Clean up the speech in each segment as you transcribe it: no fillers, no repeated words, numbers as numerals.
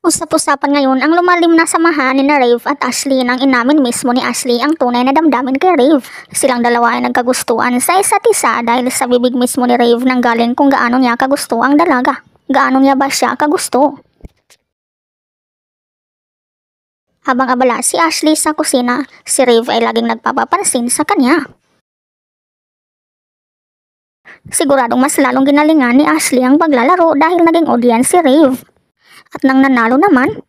Usap-usapan ngayon ang lumalim na samahan ni Rave at Ashley nang inamin mismo ni Ashley ang tunay na damdamin kay Rave. Silang dalawa ay nagkagustuhan sa isa't isa dahil sa bibig mismo ni Rave nang galing kung gaano niya kagusto ang dalaga. Gaano niya ba siya kagusto? Habang abala si Ashley sa kusina, si Rave ay laging nagpapapansin sa kanya. Siguradong mas lalong ginalingan ni Ashley ang paglalaro dahil naging audience si Rave. At nang nanalo naman,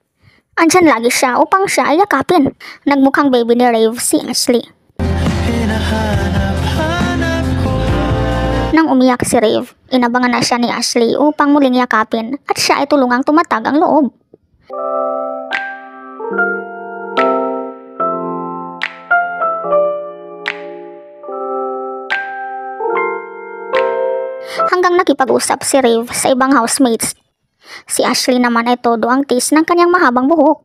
andyan lagi siya upang siya ay yakapin. Nagmukhang baby ni Rave si Ashley. Nang umiyak si Rave, inabangan na siya ni Ashley upang muling yakapin at siya ay tulungang tumatag ang loob. Hanggang nakipag-usap si Rave sa ibang housemates. Si Ashley naman ay todo ang tis ng kanyang mahabang buhok.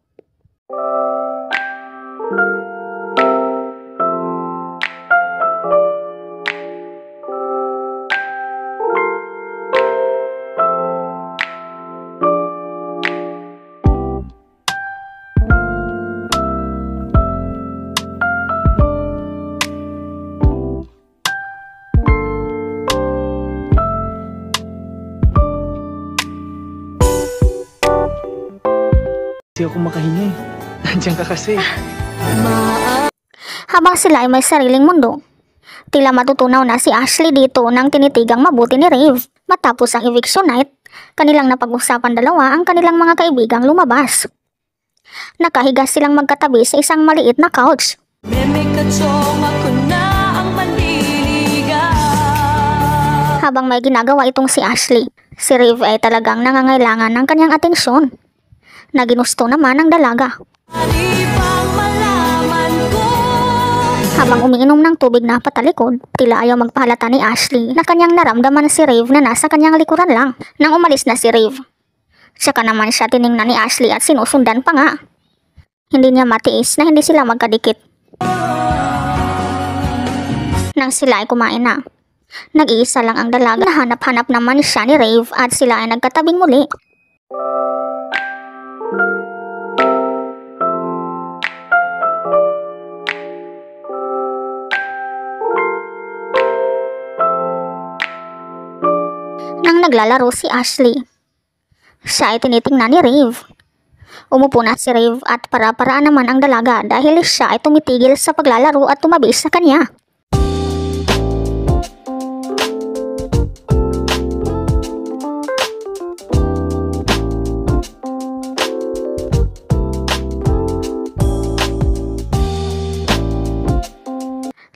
Hindi ako makahinga eh. Nandiyan ka kasi. Habang sila ay may sariling mundo, tila matutunaw na si Ashley dito nang tinitigang mabuti ni Rave. Matapos ang eviction night, kanilang napag-usapan dalawa ang kanilang mga kaibigang lumabas. Nakahiga silang magkatabi sa isang maliit na couch. Habang may ginagawa itong si Ashley, si Rave ay talagang nangangailangan ng kanyang atensyon. Na ginusto naman ng dalaga. Habang umiinom ng tubig na patalikod, tila ayaw magpahalata ni Ashley na kanyang naramdaman si Rave na nasa kanyang likuran lang. Nang umalis na si Rave, saka naman siya tiningnan ni Ashley at sinusundan pa nga. Hindi niya matiis na hindi sila magkadikit. Nang sila ay kumain na, nag-iisa lang ang dalaga. Nahanap-hanap naman siya ni Rave at sila ay nagkatabing muli. Nang naglalaro si Ashley, siya ay tinitingnan ni Rave. Umupo na si Rave at para-paraan naman ang dalaga dahil siya ay tumitigil sa paglalaro at tumabi sa kanya.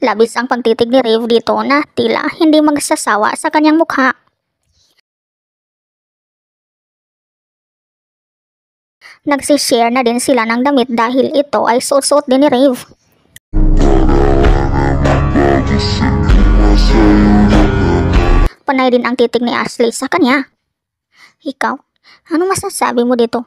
Labis ang pagtitig ni Rave dito na tila hindi magsasawa sa kanyang mukha. Nagsishare na din sila ng damit dahil ito ay suot-suot din ni Rave. Panay din ang titig ni Ashley sa kanya. Ikaw, ano masasabi mo dito?